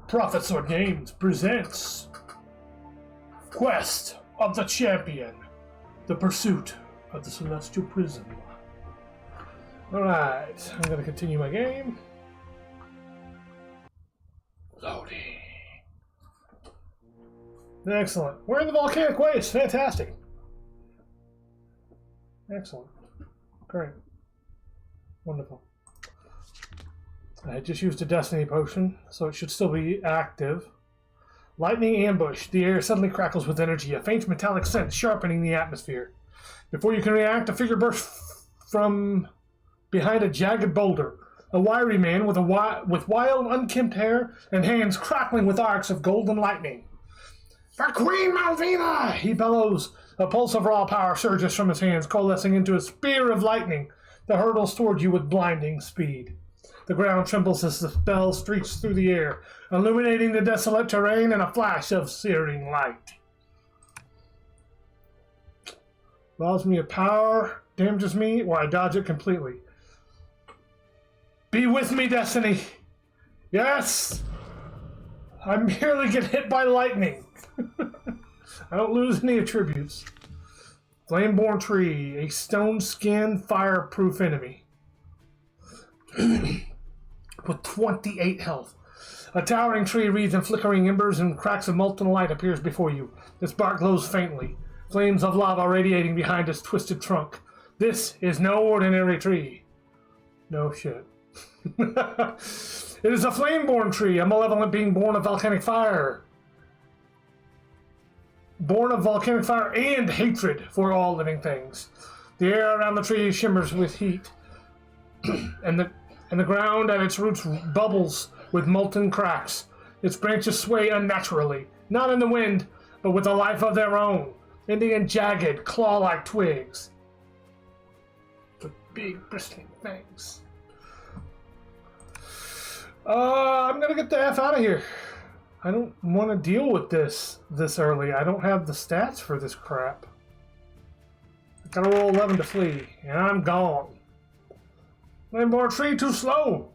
Prophet Sword Games presents Quest of the Champion, the Pursuit of the Celestial Prism. Alright, I'm going to continue my game. Loading. Excellent. We're in the Volcanic Wastes. Fantastic. Excellent. Great. Wonderful. I just used a Destiny potion, so it should still be active. Lightning ambush. The air suddenly crackles with energy, a faint metallic scent sharpening the atmosphere. Before you can react, a figure bursts from behind a jagged boulder. A wiry man with wild, unkempt hair and hands crackling with arcs of golden lightning. "For Queen Malvina!" he bellows. A pulse of raw power surges from his hands, coalescing into a spear of lightning that hurtles toward you with blinding speed. The ground trembles as the spell streaks through the air, illuminating the desolate terrain in a flash of searing light. Robs me of power, damages me, or I dodge it completely. Be with me, Destiny! Yes! I merely get hit by lightning. I don't lose any attributes. Flameborn Tree, a stone-skinned, fireproof enemy. With 28 health. A towering tree wreathed in flickering embers and cracks of molten light appears before you. Its bark glows faintly, flames of lava radiating behind its twisted trunk. This is no ordinary tree. No shit. It is a flameborn tree, a malevolent being born of volcanic fire. Born of volcanic fire and hatred for all living things. The air around the tree shimmers with heat, and the ground at its roots bubbles with molten cracks. Its branches sway unnaturally, not in the wind, but with a life of their own, ending in jagged, claw-like twigs. The big, bristling fangs. I'm gonna get the F out of here. I don't want to deal with this early. I don't have the stats for this crap. I gotta roll 11 to flee, and I'm gone. Flameborn Tree too slow.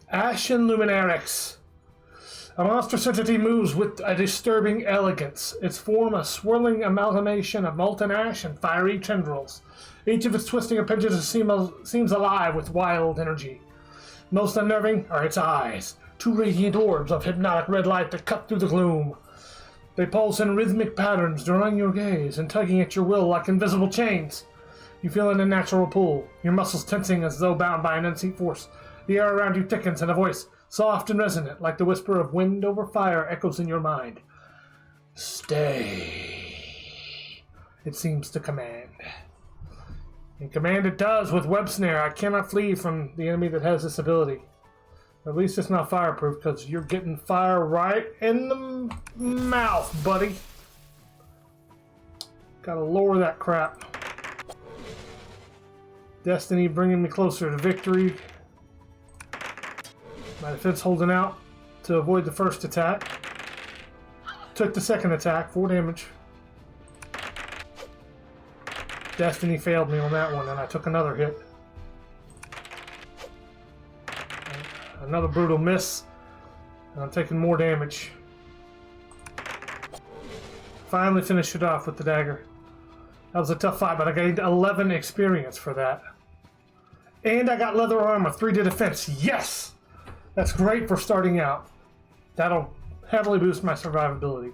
Ashen Luminarix. A monstrous entity moves with a disturbing elegance. Its form a swirling amalgamation of molten ash and fiery tendrils. Each of its twisting appendages seems alive with wild energy. Most unnerving are its eyes, two radiant orbs of hypnotic red light that cut through the gloom. They pulse in rhythmic patterns, drawing your gaze and tugging at your will like invisible chains. You feel an unnatural pull, your muscles tensing as though bound by an unseen force. The air around you thickens, and a voice, soft and resonant, like the whisper of wind over fire, echoes in your mind. Stay, it seems to command. And command it does with web snare. I cannot flee from the enemy that has this ability. At least it's not fireproof, because you're getting fire right in the mouth, buddy. Gotta lower that crap. Destiny bringing me closer to victory. My defense holding out to avoid the first attack. Took the second attack, 4 damage. Destiny failed me on that one, and I took another hit. Another brutal miss, and I'm taking more damage. Finally finished it off with the dagger. That was a tough fight, but I gained 11 experience for that. And I got leather armor, 3 to defense. Yes! That's great for starting out. That'll heavily boost my survivability.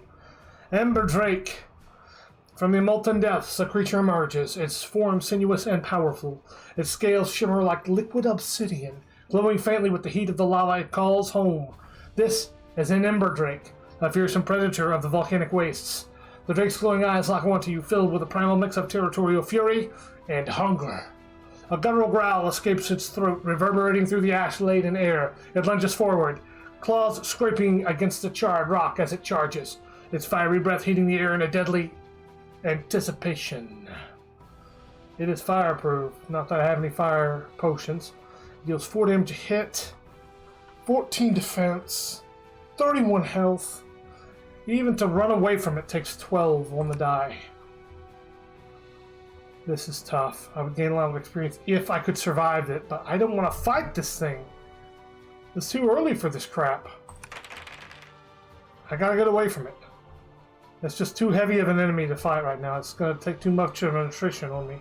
Ember Drake. From the molten depths, a creature emerges, its form sinuous and powerful. Its scales shimmer like liquid obsidian, glowing faintly with the heat of the lava it calls home. This is an Ember Drake, a fearsome predator of the volcanic wastes. The drake's glowing eyes lock onto you, filled with a primal mix of territorial fury and hunger. A guttural growl escapes its throat, reverberating through the ash-laden air. It lunges forward, claws scraping against the charred rock as it charges, its fiery breath heating the air in a deadly anticipation. It is fireproof, not that I have any fire potions. Deals 4 damage a hit, 14 defense, 31 health. Even to run away from it takes 12 on the die. This is tough. I would gain a lot of experience if I could survive it, but I don't want to fight this thing. It's too early for this crap. I gotta get away from it. It's just too heavy of an enemy to fight right now. It's gonna take too much of an attrition on me.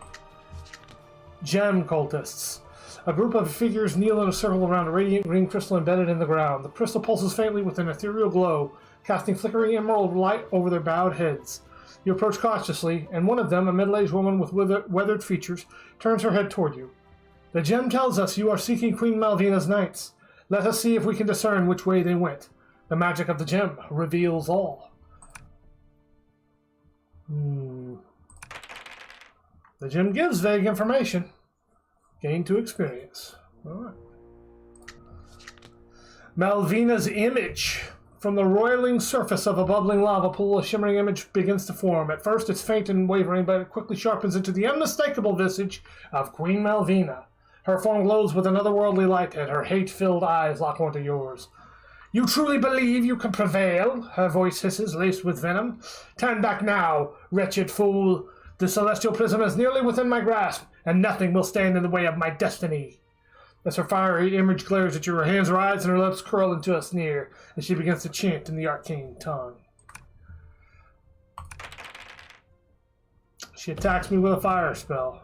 Gem cultists. A group of figures kneel in a circle around a radiant green crystal embedded in the ground. The crystal pulses faintly with an ethereal glow, casting flickering emerald light over their bowed heads. You approach cautiously, and one of them, a middle-aged woman with weathered features, turns her head toward you. The gem tells us you are seeking Queen Malvina's knights. Let us see if we can discern which way they went. The magic of the gem reveals all. The gem gives vague information. Gain 2 experience. Alright. Malvina's image. From the roiling surface of a bubbling lava pool, a shimmering image begins to form. At first it's faint and wavering, but it quickly sharpens into the unmistakable visage of Queen Malvina. Her form glows with an otherworldly light, and her hate-filled eyes lock onto yours. You truly believe you can prevail? Her voice hisses, laced with venom. Turn back now, wretched fool. The celestial prism is nearly within my grasp, and nothing will stand in the way of my destiny. As her fiery image glares at you, her hands rise and her lips curl into a sneer as she begins to chant in the arcane tongue. She attacks me with a fire spell.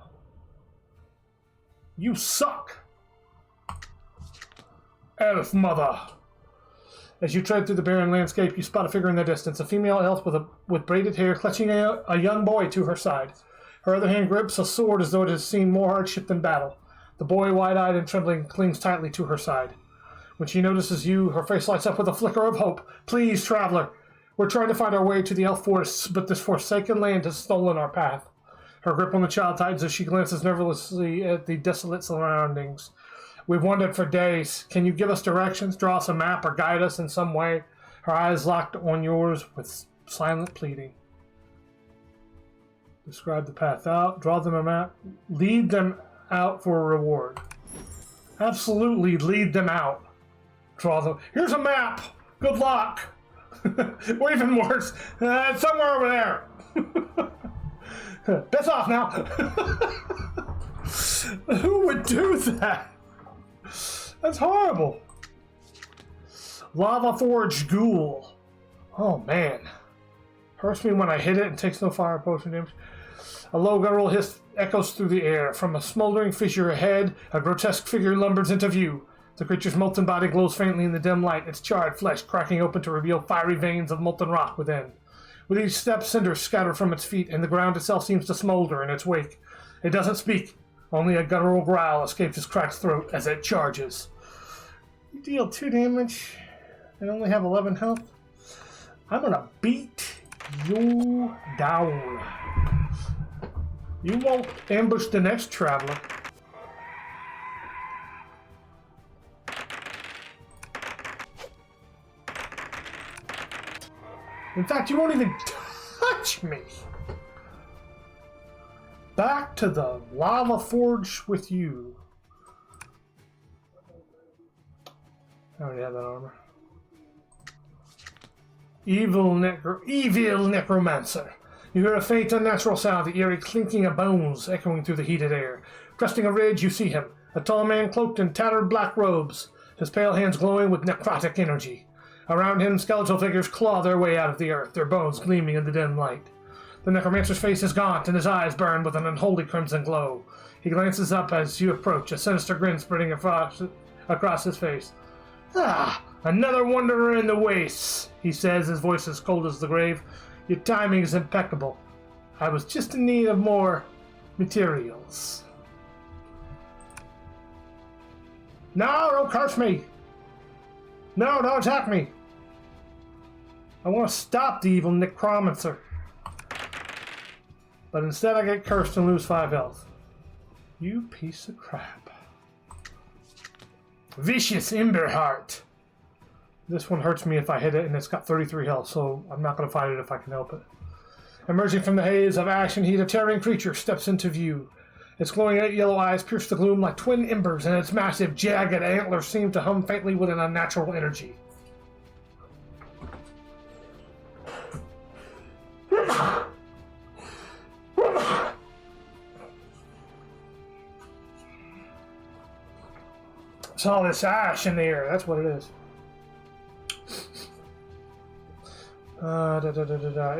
You suck! Elf Mother! As you tread through the barren landscape, you spot a figure in the distance, a female elf with braided hair clutching a young boy to her side. Her other hand grips a sword as though it has seen more hardship than battle. The boy, wide-eyed and trembling, clings tightly to her side. When she notices you, her face lights up with a flicker of hope. Please, traveler. We're trying to find our way to the elf forests, but this forsaken land has stolen our path. Her grip on the child tightens as she glances nervously at the desolate surroundings. We've wandered for days. Can you give us directions, draw us a map, or guide us in some way? Her eyes locked on yours with silent pleading. Describe the path out, draw them a map, lead them out for a reward. Absolutely, lead them out. Draw them. Here's a map. Good luck. Or even worse, it's somewhere over there. Piss off now. Who would do that? That's horrible. Lava Forge Ghoul. Oh man. Hurts me when I hit it and takes no fire potion damage. A low guttural hiss echoes through the air. From a smoldering fissure ahead, a grotesque figure lumbers into view. The creature's molten body glows faintly in the dim light, its charred flesh cracking open to reveal fiery veins of molten rock within. With each step, cinders scatter from its feet, and the ground itself seems to smolder in its wake. It doesn't speak. Only a guttural growl escapes its cracked throat as it charges. You deal 2 damage and only have 11 health. I'm gonna beat you down. You won't ambush the next traveler. In fact, you won't even touch me. Back to the lava forge with you. I already have that armor. Evil necromancer. You hear a faint, unnatural sound, the eerie clinking of bones echoing through the heated air. Cresting a ridge, you see him, a tall man cloaked in tattered black robes, his pale hands glowing with necrotic energy. Around him, skeletal figures claw their way out of the earth, their bones gleaming in the dim light. The necromancer's face is gaunt, and his eyes burn with an unholy crimson glow. He glances up as you approach, a sinister grin spreading across his face. Ah, another wanderer in the wastes, he says, his voice as cold as the grave. Your timing is impeccable. I was just in need of more materials. No, don't curse me! No, don't attack me! I want to stop the evil necromancer. But instead I get cursed and lose 5 health. You piece of crap. Vicious Emberheart. This one hurts me if I hit it, and it's got 33 health, so I'm not going to fight it if I can help it. Emerging from the haze of ash and heat, a tearing creature steps into view. Its glowing yellow eyes pierce the gloom like twin embers, and its massive, jagged antlers seem to hum faintly with an unnatural energy. It's all this ash in the air. That's what it is.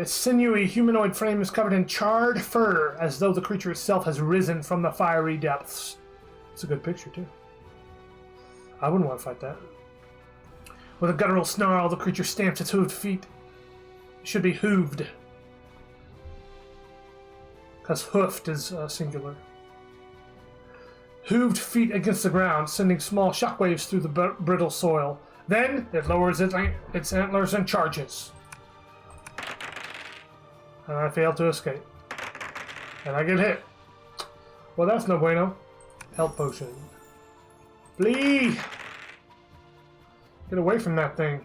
Its sinewy humanoid frame is covered in charred fur, as though the creature itself has risen from the fiery depths. It's a good picture, too. I wouldn't want to fight that. With a guttural snarl, the creature stamps its hooved feet. It should be hooved, because hoofed is singular. Hooved feet against the ground, sending small shockwaves through the brittle soil. Then it lowers its antlers and charges. And I fail to escape. And I get hit. Well, that's no bueno. Health potion. Flee! Get away from that thing.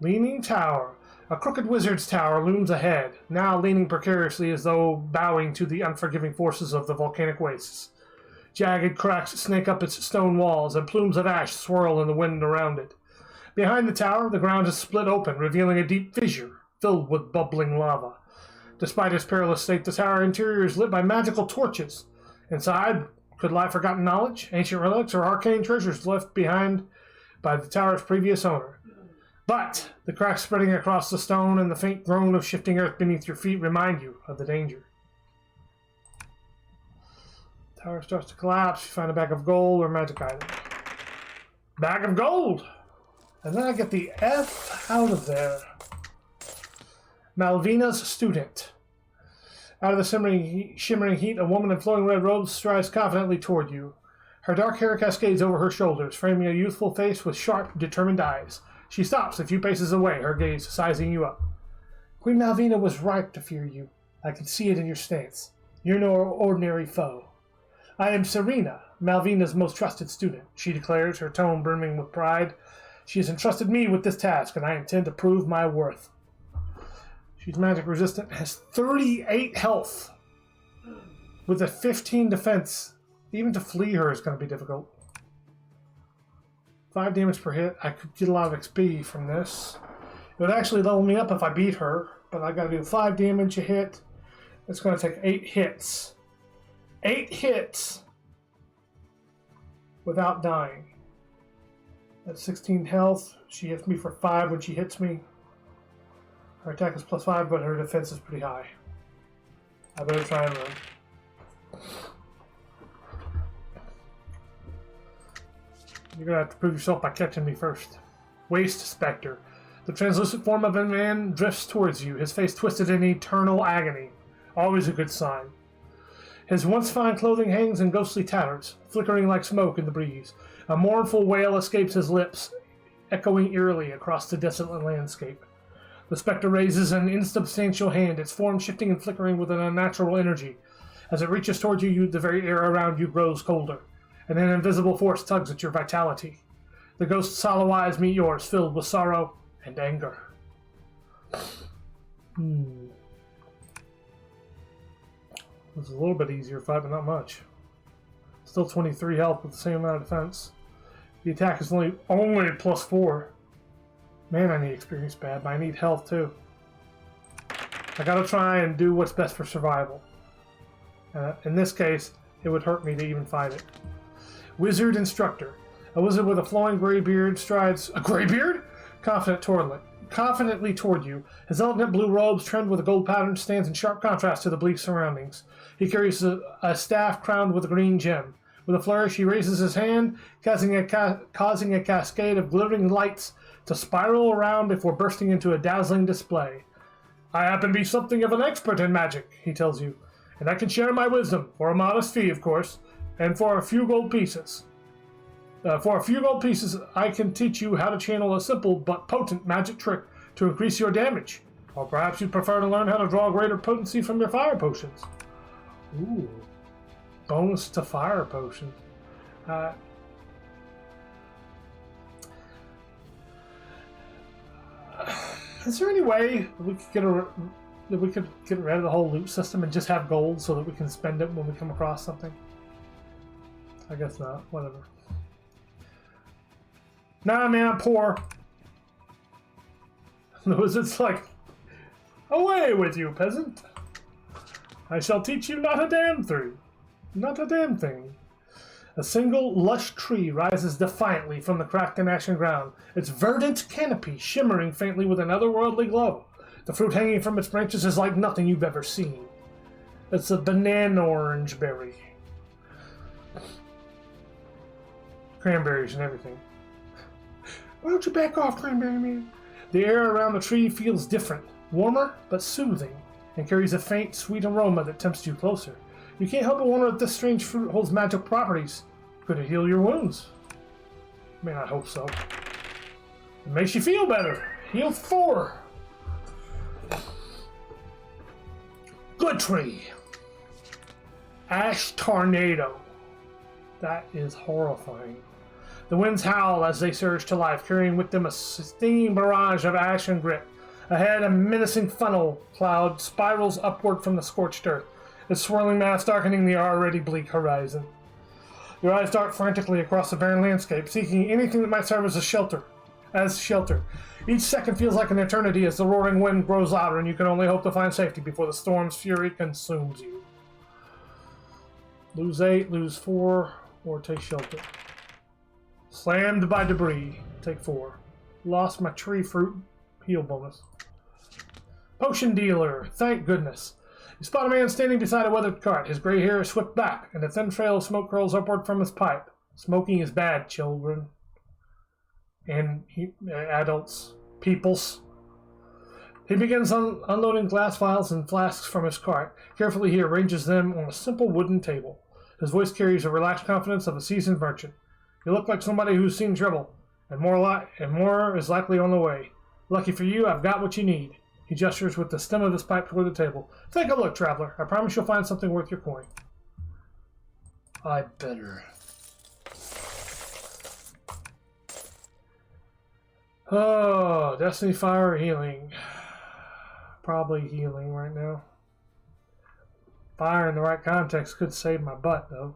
Leaning Tower. A crooked wizard's tower looms ahead, now leaning precariously as though bowing to the unforgiving forces of the volcanic wastes. Jagged cracks snake up its stone walls, and plumes of ash swirl in the wind around it. Behind the tower, the ground is split open, revealing a deep fissure filled with bubbling lava. Despite its perilous state, the tower interior is lit by magical torches. Inside could lie forgotten knowledge, ancient relics, or arcane treasures left behind by the tower's previous owner. But the cracks spreading across the stone and the faint groan of shifting earth beneath your feet remind you of the danger. The tower starts to collapse. You find a bag of gold or magic item. Bag of gold! And then I get the F out of there. Malvina's student. Out of the shimmering heat, a woman in flowing red robes strides confidently toward you. Her dark hair cascades over her shoulders, framing a youthful face with sharp, determined eyes. She stops a few paces away, her gaze sizing you up. Queen Malvina was right to fear you. I can see it in your stance. You're no ordinary foe. I am Serena, Malvina's most trusted student, she declares, her tone brimming with pride. She has entrusted me with this task, and I intend to prove my worth. She's magic resistant, has 38 health, with a 15 defense. Even to flee her is going to be difficult. 5 damage per hit. I could get a lot of XP from this. It would actually level me up if I beat her, but I got to do 5 damage a hit. It's going to take 8 hits. 8 hits without dying. That's 16 health. She hits me for 5 when she hits me. Her attack is +5, but her defense is pretty high. I better try and run. You're going to have to prove yourself by catching me first. Waste Spectre. The translucent form of a man drifts towards you, his face twisted in eternal agony. Always a good sign. His once fine clothing hangs in ghostly tatters, flickering like smoke in the breeze. A mournful wail escapes his lips, echoing eerily across the desolate landscape. The spectre raises an insubstantial hand, its form shifting and flickering with an unnatural energy. As it reaches toward you, the very air around you grows colder, and an invisible force tugs at your vitality. The ghost's hollow eyes meet yours, filled with sorrow and anger. It was a little bit easier fight, but not much. Still 23 health with the same amount of defense. The attack is only +4. Man, I need experience bad, but I need health too. I gotta try and do what's best for survival. In this case, it would hurt me to even fight it. Wizard Instructor. A wizard with a flowing gray beard strides... A gray beard? Confidently toward you. His elegant blue robes trimmed with a gold pattern stands in sharp contrast to the bleak surroundings. He carries a staff crowned with a green gem. With a flourish, he raises his hand, causing a cascade of glittering lights to spiral around before bursting into a dazzling display. I happen to be something of an expert in magic, he tells you, and I can share my wisdom, for a modest fee, of course, and for a few gold pieces. I can teach you how to channel a simple but potent magic trick to increase your damage. Or perhaps you'd prefer to learn how to draw greater potency from your fire potions. Ooh. Bonus to fire potions. Is there any way we could get rid of the whole loot system and just have gold so that we can spend it when we come across something? I guess not. Whatever. Nah, man, I'm poor. The wizard's like, away with you, peasant. I shall teach you not a damn thing. A single lush tree rises defiantly from the cracked and ashen ground, its verdant canopy shimmering faintly with an otherworldly glow. The fruit hanging from its branches is like nothing you've ever seen. It's a banana orange berry. Cranberries and everything. Why don't you back off, Cranberry Man? The air around the tree feels different, warmer but soothing, and carries a faint, sweet aroma that tempts you closer. You can't help but wonder if this strange fruit holds magic properties. Could it heal your wounds? Man, I hope so. It makes you feel better. Heal 4. Good tree. Ash tornado. That is horrifying. The winds howl as they surge to life, carrying with them a stinging barrage of ash and grit. Ahead, a menacing funnel cloud spirals upward from the scorched earth, its swirling mass darkening the already bleak horizon. Your eyes dart frantically across the barren landscape, seeking anything that might serve as shelter. Each second feels like an eternity as the roaring wind grows louder, and you can only hope to find safety before the storm's fury consumes you. Lose 8, lose 4, or take shelter. Slammed by debris, take 4. Lost my tree fruit, heal bonus. Potion dealer, thank goodness. You spot a man standing beside a weathered cart. His gray hair is swept back, and a thin trail of smoke curls upward from his pipe. Smoking is bad, children. And adults. Peoples. He begins unloading glass vials and flasks from his cart. Carefully, he arranges them on a simple wooden table. His voice carries the relaxed confidence of a seasoned merchant. You look like somebody who's seen trouble, and more is likely on the way. Lucky for you, I've got what you need. He gestures with the stem of his pipe toward the table. Take a look, traveler. I promise you'll find something worth your coin. I better. Oh, Destiny Fire healing. Probably healing right now. Fire in the right context could save my butt, though.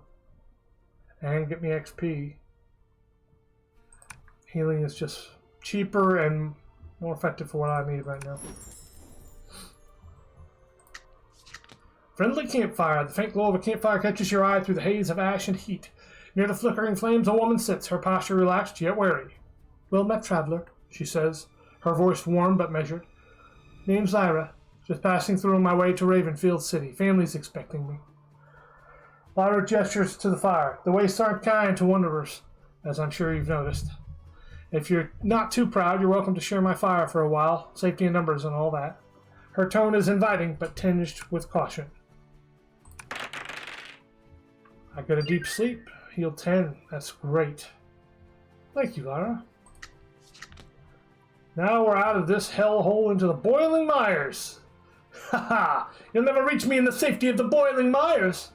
And get me XP. Healing is just cheaper and more effective for what I need right now. Friendly campfire. The faint glow of a campfire catches your eye through the haze of ash and heat. Near the flickering flames, a woman sits, her posture relaxed yet wary. Well met, traveler, she says, her voice warm but measured. Name's Lyra. Just passing through on my way to Ravenfield City. Family's expecting me. Lyra gestures to the fire. The wastes aren't kind to wanderers, as I'm sure you've noticed. If you're not too proud, you're welcome to share my fire for a while. Safety in numbers and all that. Her tone is inviting, but tinged with caution. I got a deep sleep. Heal 10. That's great. Thank you, Lyra. Now we're out of this hellhole into the boiling mires. Ha ha! You'll never reach me in the safety of the boiling mires.